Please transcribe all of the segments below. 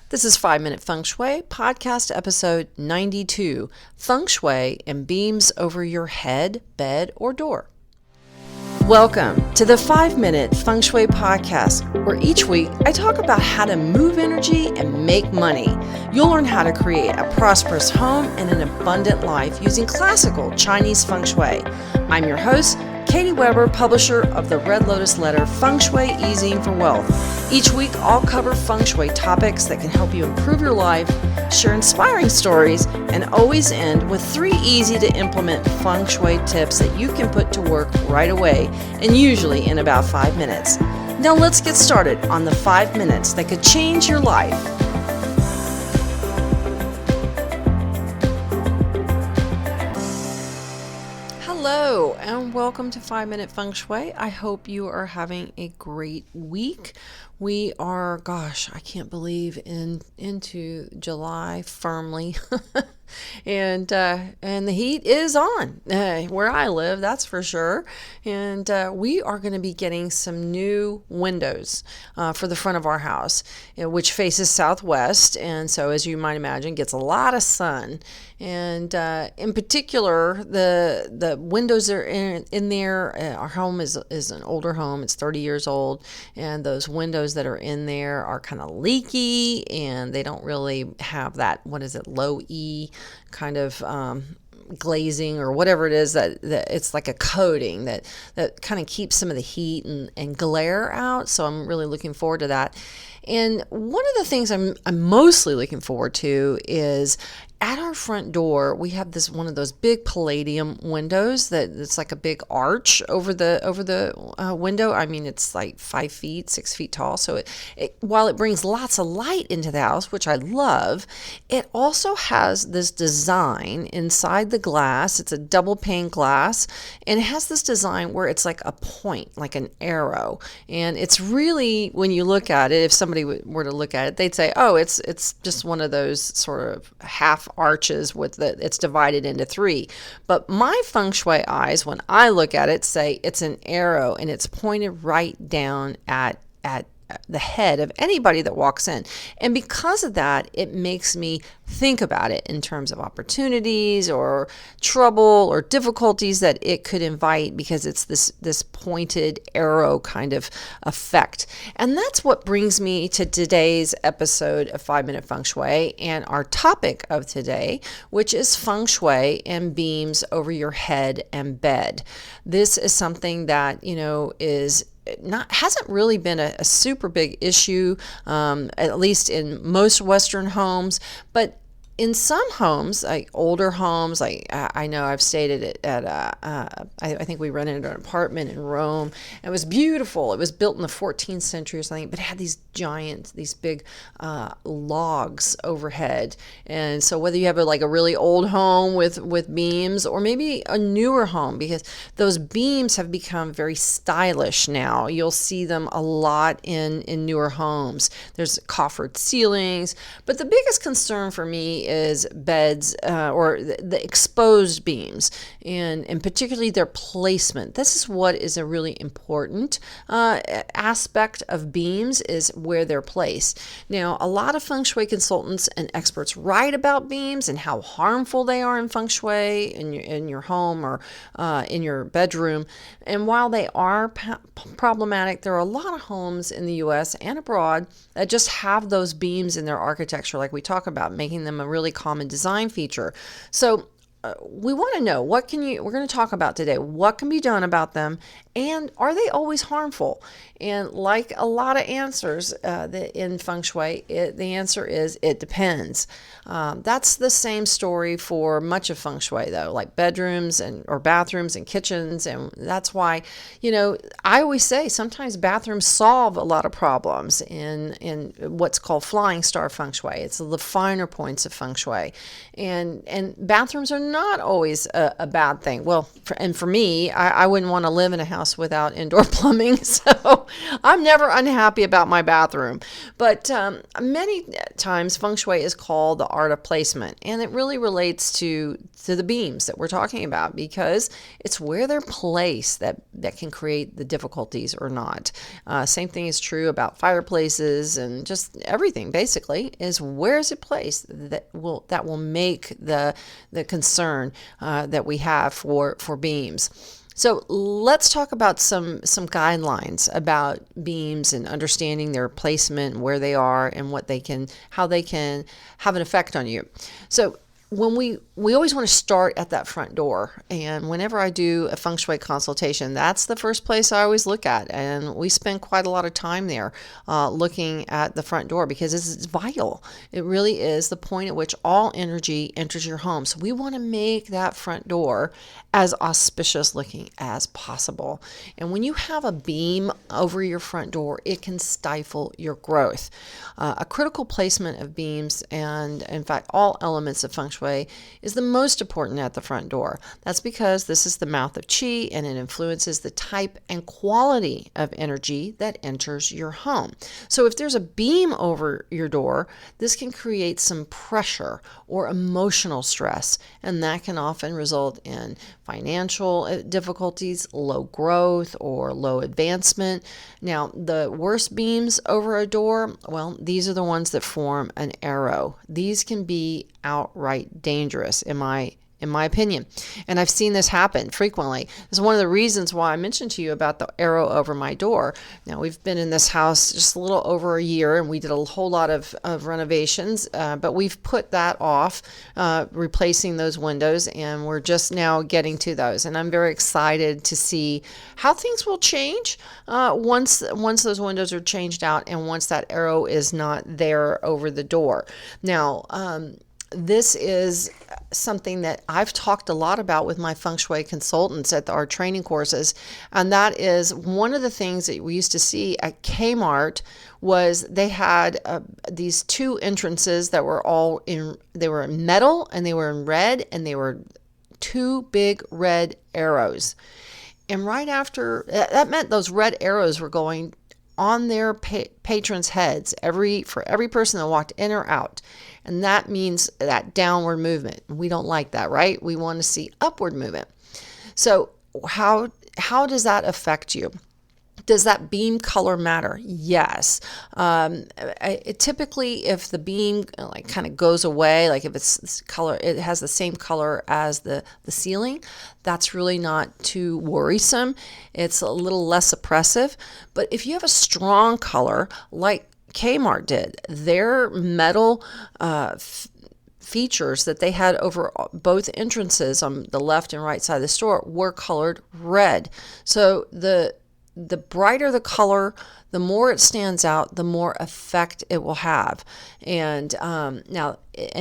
This is 5 Minute Feng Shui, podcast episode 92, Feng Shui and Beams Over Your Head, Bed, or Door. Welcome to the 5 Minute Feng Shui podcast, where each week I talk about how to move energy and make money. You'll learn how to create a prosperous home and an abundant life using classical Chinese Feng Shui. I'm your host, Katie Weber, publisher of the Red Lotus Letter, Feng Shui Easing for Wealth. Each week, I'll cover Feng Shui topics that can help you improve your life, share inspiring stories, and always end with 3 easy-to-implement Feng Shui tips that you can put to work right away, and usually in about 5 minutes. Now let's get started on the 5 minutes that could change your life. Hello and welcome to 5 Minute Feng Shui. I hope you are having a great week. We are, I can't believe into July firmly. And the heat is on where I live, that's for sure. And we are going to be getting some new windows for the front of our house, which faces southwest. And so, as you might imagine, gets a lot of sun. And in particular, the windows are in there. Our home is an older home. It's 30 years old. And those windows that are in there are kind of leaky, and they don't really have that, low E kind of glazing or whatever it is that it's like a coating that kind of keeps some of the heat and glare out. So I'm really looking forward to that. And one of the things I'm mostly looking forward to is at our front door, we have one of those big palladium windows it's like a big arch over the window. I mean, it's like 5 feet, 6 feet tall. So while it brings lots of light into the house, which I love, it also has this design inside the glass. It's a double pane glass, and it has this design where it's like a point, like an arrow. And it's really, when you look at it, if somebody were to look at it, they'd say, oh, it's just one of those sort of half arches it's divided into 3. But my feng shui eyes, when I look at it, say it's an arrow and it's pointed right down at the head of anybody that walks in. And because of that, it makes me think about it in terms of opportunities or trouble or difficulties that it could invite, because it's this pointed arrow kind of effect. And that's what brings me to today's episode of 5 Minute Feng Shui and our topic of today, which is Feng Shui and beams over your head and bed. This is something that, hasn't really been a super big issue, at least in most Western homes, but in some homes, like older homes, like I know I've stayed I think we rented an apartment in Rome. It was beautiful. It was built in the 14th century or something, but it had these big logs overhead. And so whether you have a really old home with beams, or maybe a newer home, because those beams have become very stylish now. You'll see them a lot in newer homes. There's coffered ceilings, but the biggest concern for me is beds or the exposed beams, and particularly their placement. This is what is a really important aspect of beams, is where they're placed. Now, a lot of feng shui consultants and experts write about beams and how harmful they are in feng shui in your home or in your bedroom. And while they are problematic, there are a lot of homes in the U.S. and abroad that just have those beams in their architecture, like we talk about, making them a really common design feature. So we want to know, we're going to talk about today, what can be done about them, and are they always harmful? And like a lot of answers in feng shui, the answer is it depends. That's the same story for much of feng shui, though, like bedrooms or bathrooms and kitchens. And that's why, I always say sometimes bathrooms solve a lot of problems in what's called flying star feng shui. It's the finer points of feng shui. And bathrooms are not always a bad thing. Well, for me, I wouldn't want to live in a house house without indoor plumbing, so I'm never unhappy about my bathroom. But many times feng shui is called the art of placement, and it really relates to the beams that we're talking about, because it's where they're placed that can create the difficulties or not. Same thing is true about fireplaces and just everything. Basically, is where is it placed that will make the concern that we have for beams. So let's talk about some guidelines about beams and understanding their placement, where they are, and how they can have an effect on you. So when we always want to start at that front door, and whenever I do a feng shui consultation, that's the first place I always look at, and we spend quite a lot of time there looking at the front door, because it's vital. It really is the point at which all energy enters your home. So we want to make that front door as auspicious looking as possible. And when you have a beam over your front door, it can stifle your growth. A critical placement of beams, and in fact all elements of feng shui, is the most important at the front door. That's because this is the mouth of qi, and it influences the type and quality of energy that enters your home. So if there's a beam over your door, this can create some pressure or emotional stress, and that can often result in financial difficulties, low growth, or low advancement. Now, the worst beams over a door, well, these are the ones that form an arrow. These can be outright dangerous, in my opinion. And I've seen this happen frequently. This is one of the reasons why I mentioned to you about the arrow over my door. Now, we've been in this house just a little over a year, and we did a whole lot of renovations, but we've put that off, replacing those windows, and we're just now getting to those. And I'm very excited to see how things will change once those windows are changed out, and once that arrow is not there over the door. Now, this is something that I've talked a lot about with my feng shui consultants at our training courses, and that is one of the things that we used to see at Kmart was they had these two entrances that were they were in metal, and they were in red, and they were two big red arrows. And right after that meant those red arrows were going on their patrons' heads for every person that walked in or out. And that means that downward movement. We don't like that, right? We want to see upward movement. So how does that affect you? Does that beam color matter? Yes. Typically, if the beam kind of goes away, like if it's color, it has the same color as the ceiling, that's really not too worrisome. It's a little less oppressive. But if you have a strong color, like Kmart did, their metal features that they had over both entrances on the left and right side of the store were colored red. So the brighter the color, the more it stands out, the more effect it will have. And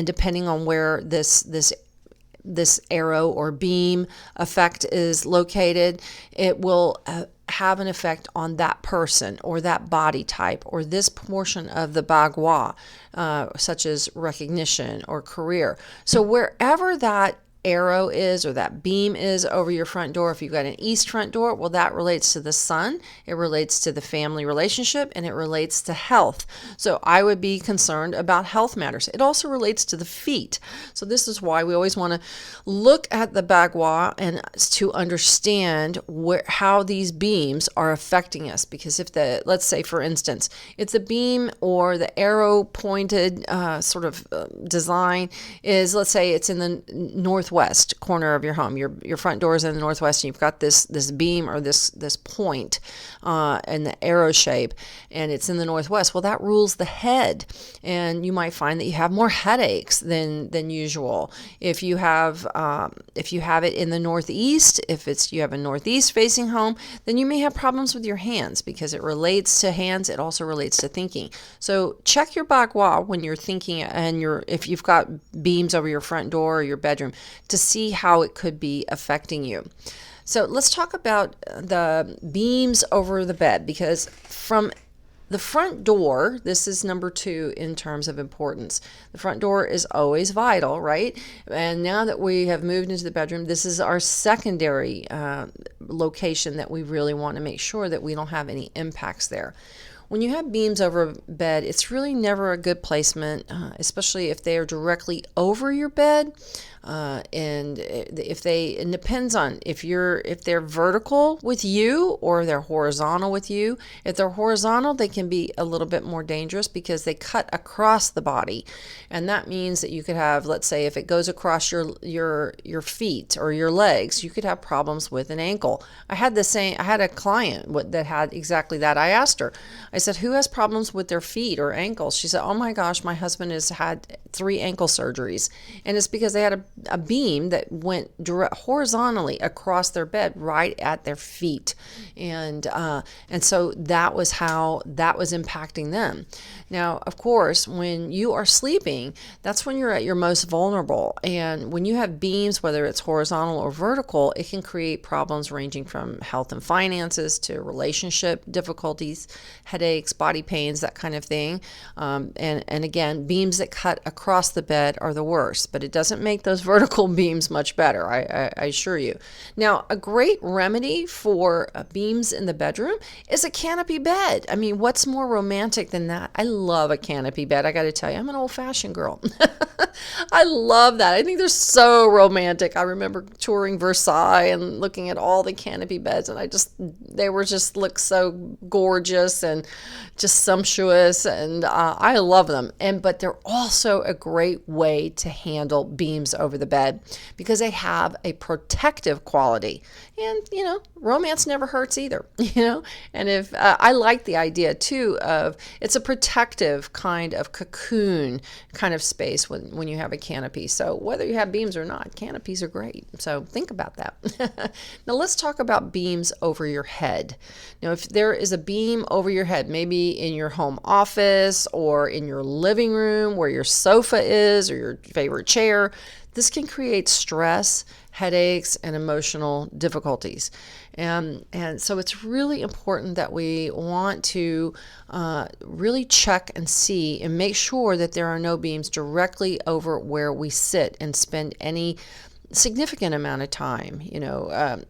depending on where this arrow or beam effect is located, it will have an effect on that person or that body type or this portion of the bagua, such as recognition or career. So wherever that arrow is or that beam is over your front door, if you've got an east front door, well, that relates to the sun, it relates to the family relationship, and it relates to health. So I would be concerned about health matters. It also relates to the feet. So this is why we always want to look at the bagua and to understand how these beams are affecting us. Because let's say for instance, if the beam or the arrow pointed design is, let's say it's in the northwest corner of your home. Your front door is in the northwest, and you've got this beam or this point in the arrow shape, and it's in the northwest. Well, that rules the head, and you might find that you have more headaches than usual. If you have it in the northeast, you have a northeast facing home, then you may have problems with your hands, because it relates to hands. It also relates to thinking. So check your bagua when you're thinking, and if you've got beams over your front door or your bedroom, to see how it could be affecting you. So let's talk about the beams over the bed, because from The front door, this is number 2 in terms of importance. The front door is always vital, right? And now that we have moved into the bedroom, this is our secondary location that we really want to make sure that we don't have any impacts there. When you have beams over a bed, it's really never a good placement, especially if they are directly over your bed. And if they, it depends on if they're vertical with you or they're horizontal with you. If they're horizontal, they can be a little bit more dangerous because they cut across the body, and that means that you could have, let's say, if it goes across your feet or your legs, you could have problems with an ankle. I had a client that had exactly that. I asked her, I said, who has problems with their feet or ankles? She said, oh my gosh, my husband has had 3 ankle surgeries, and it's because they had a beam that went horizontally across their bed right at their feet, and so that was how that was impacting them. Now, of course, when you are sleeping, that's when you're at your most vulnerable, and when you have beams, whether it's horizontal or vertical, it can create problems ranging from health and finances to relationship difficulties, headaches, body pains, that kind of thing. And again, beams that cut across the bed are the worst, but it doesn't make those vertical beams much better, I assure you. Now, a great remedy for beams in the bedroom is a canopy bed. I mean, what's more romantic than that? I love a canopy bed. I got to tell you, I'm an old-fashioned girl. I love that. I think they're so romantic. I remember touring Versailles and looking at all the canopy beds, and they look so gorgeous and just sumptuous, and I love them. But they're also a great way to handle beams over the bed because they have a protective quality. And, romance never hurts either, And if I like the idea too of it's a protective kind of cocoon kind of space when you have a canopy. So whether you have beams or not, canopies are great. So think about that. Now let's talk about beams over your head. Now, if there is a beam over your head, maybe in your home office or in your living room where your sofa is or your favorite chair, this can create stress, headaches, and emotional difficulties. And so it's really important that we want to really check and see and make sure that there are no beams directly over where we sit and spend any significant amount of time.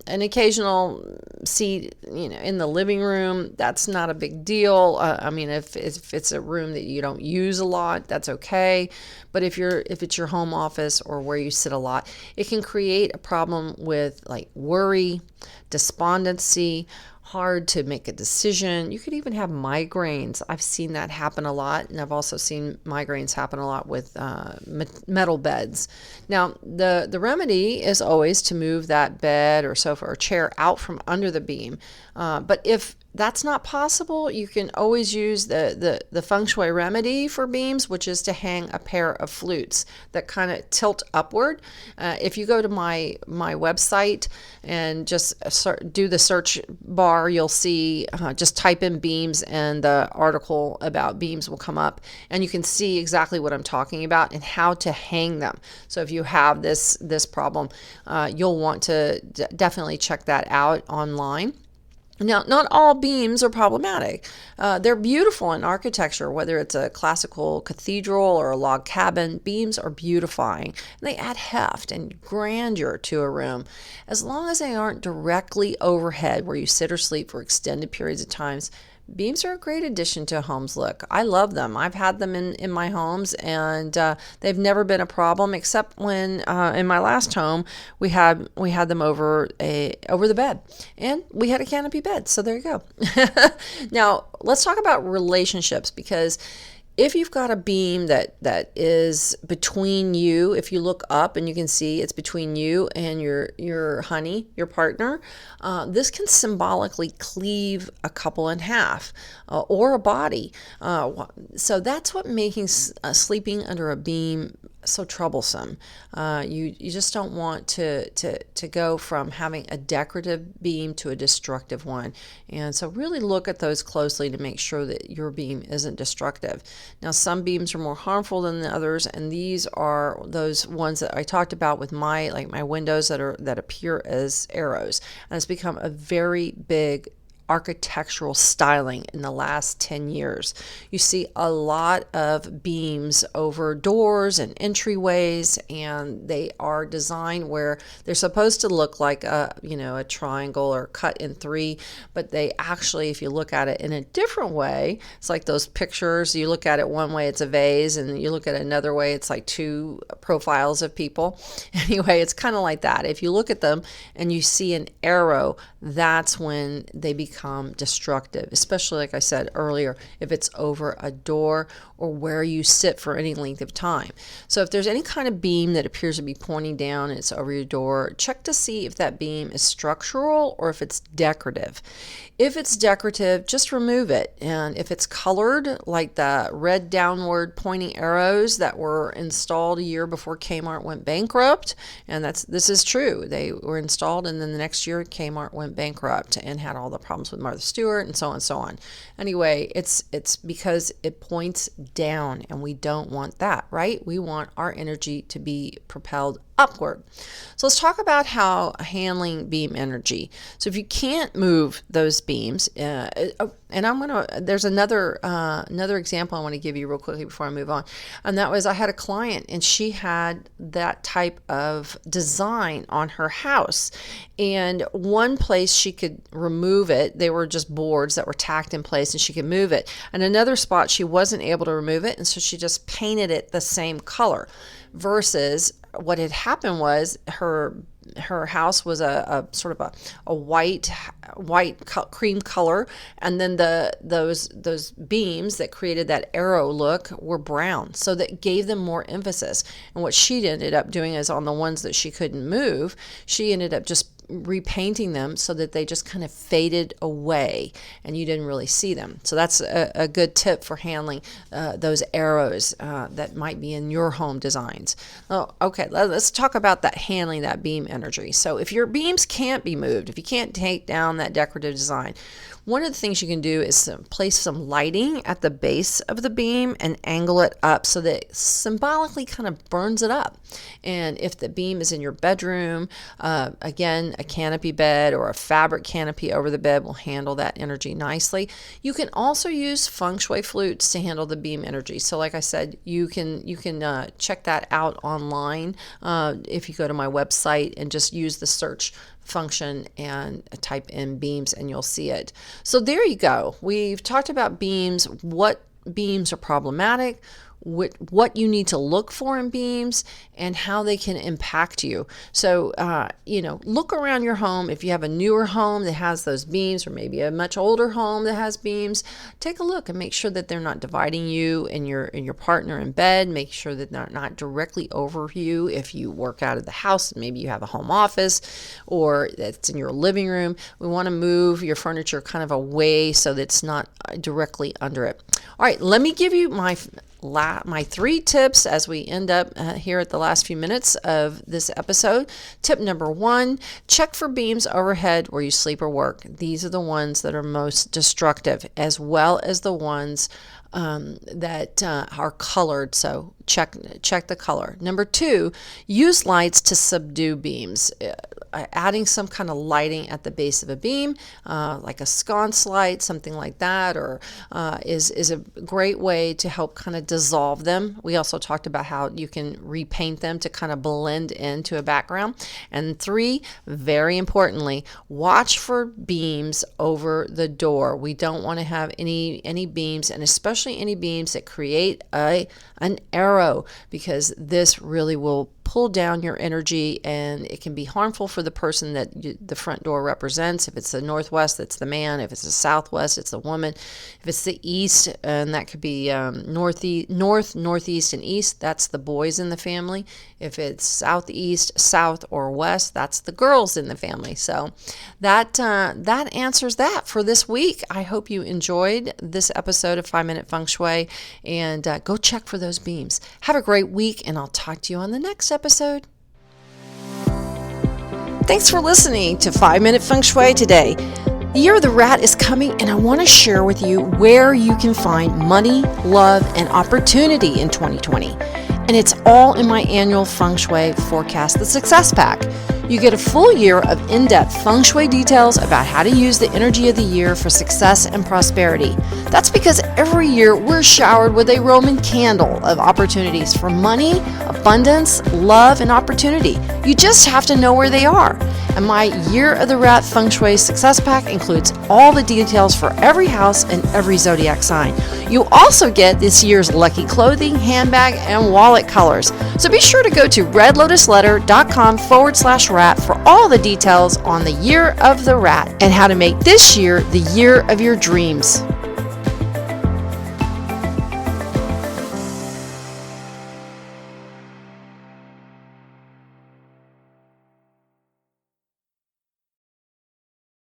An occasional seat, in the living room, that's not a big deal. I mean, if it's a room that you don't use a lot, that's okay. But if it's your home office or where you sit a lot, it can create a problem with like worry, despondency, hard to make a decision. You could even have migraines. I've seen that happen a lot, and I've also seen migraines happen a lot with metal beds. Now, the remedy is always to move that bed or sofa or chair out from under the beam. But if that's not possible, you can always use the feng shui remedy for beams, which is to hang a pair of flutes that kind of tilt upward. If you go to my website and just do the search bar, you'll see, just type in beams and the article about beams will come up, and you can see exactly what I'm talking about and how to hang them. So if you have this problem, you'll want to definitely check that out online. Now, not all beams are problematic. They're beautiful in architecture, whether it's a classical cathedral or a log cabin. Beams are beautifying, and they add heft and grandeur to a room, as long as they aren't directly overhead where you sit or sleep for extended periods of times. Beams are a great addition to a home's look. I love them. I've had them in my homes, and they've never been a problem, except when in my last home we had them over the bed, and we had a canopy bed. So there you go. Now let's talk about relationships, because if you've got a beam that is between you, if you look up and you can see it's between you and your honey, your partner, this can symbolically cleave a couple in half or a body. So that's what making sleeping under a beam so troublesome. You just don't want to go from having a decorative beam to a destructive one. And so really look at those closely to make sure that your beam isn't destructive. Now, some beams are more harmful than the others, and these are those ones that I talked about with my windows that appear as arrows. And it's become a very big architectural styling in the last 10 years. You see a lot of beams over doors and entryways, and they are designed where they're supposed to look like a triangle or cut in three, but they actually, if you look at it in a different way, it's like those pictures. You look at it one way, it's a vase, and you look at it another way, it's like two profiles of people. Anyway, it's kind of like that. If you look at them and you see an arrow, that's when they become destructive, especially like I said earlier, if it's over a door or where you sit for any length of time. So if there's any kind of beam that appears to be pointing down and it's over your door, check to see if that beam is structural or if it's decorative. If it's decorative, just remove it. And if it's colored, like the red downward pointing arrows that were installed a year before Kmart went bankrupt, and this is true. They were installed, and then the next year Kmart went bankrupt and had all the problems with Martha Stewart and so on and so on. Anyway, it's because it points down, and we don't want that, right? We want our energy to be propelled upward. So let's talk about how handling beam energy. So if you can't move those beams, and there's another example I want to give you real quickly before I move on, and that was I had a client and she had that type of design on her house, and one place she could remove it, they were just boards that were tacked in place and she could move it, and another spot she wasn't able to remove it, and so she just painted it the same color. Versus what had happened was her house was a sort of a white cream color, and then those beams that created that arrow look were brown, so that gave them more emphasis. And what she ended up doing is on the ones that she couldn't move, she ended up just repainting them so that they just kind of faded away and you didn't really see them. So that's a good tip for handling those arrows that might be in your home designs. Oh, okay, let's talk about that, handling that beam energy. So if your beams can't be moved, if you can't take down that decorative design, one of the things you can do is place some lighting at the base of the beam and angle it up so that it symbolically kind of burns it up. And if the beam is in your bedroom, again, a canopy bed or a fabric canopy over the bed will handle that energy nicely. You can also use feng shui flutes to handle the beam energy. So like I said, you can check that out online if you go to my website and just use the search function and type in beams and you'll see it. So there you go. We've talked about beams, what beams are problematic, what you need to look for in beams, and how they can impact you. So, look around your home. If you have a newer home that has those beams, or maybe a much older home that has beams, take a look and make sure that they're not dividing you and your partner in bed. Make sure that they're not directly over you. If you work out of the house, maybe you have a home office or it's in your living room, we want to move your furniture kind of away so that it's not directly under it. All right, let me give you my 3 tips as we end up here at the last few minutes of this episode. Tip number 1, check for beams overhead where you sleep or work. These are the ones that are most destructive, as well as the ones that are colored. So check the color. Number 2, use lights to subdue beams. Adding some kind of lighting at the base of a beam, like a sconce light, something like that, or is a great way to help kind of dissolve them. We also talked about how you can repaint them to kind of blend into a background. And 3, very importantly, watch for beams over the door. We don't want to have any beams, and especially any beams that create an arrow, because this really will pull down your energy, and it can be harmful for the person that the front door represents. If it's the northwest, it's the man. If it's the southwest, it's the woman. If it's the east, and that could be north, northeast, and east, that's the boys in the family. If it's southeast, south, or west, that's the girls in the family. So that answers that for this week. I hope you enjoyed this episode of 5 Minute Feng Shui, and go check for those beams. Have a great week, and I'll talk to you on the next episode. Thanks for listening to 5 Minute Feng Shui today. The Year of the Rat is coming, and I want to share with you where you can find money, love, and opportunity in 2020. And it's all in my annual Feng Shui Forecast, the Success Pack. You get a full year of in-depth feng shui details about how to use the energy of the year for success and prosperity. That's because every year we're showered with a Roman candle of opportunities for money, abundance, love, and opportunity. You just have to know where they are. And my Year of the Rat Feng Shui Success Pack includes all the details for every house and every zodiac sign. You also get this year's lucky clothing, handbag, and wallet colors. So be sure to go to redlotusletter.com/rat for all the details on the Year of the Rat and how to make this year the year of your dreams.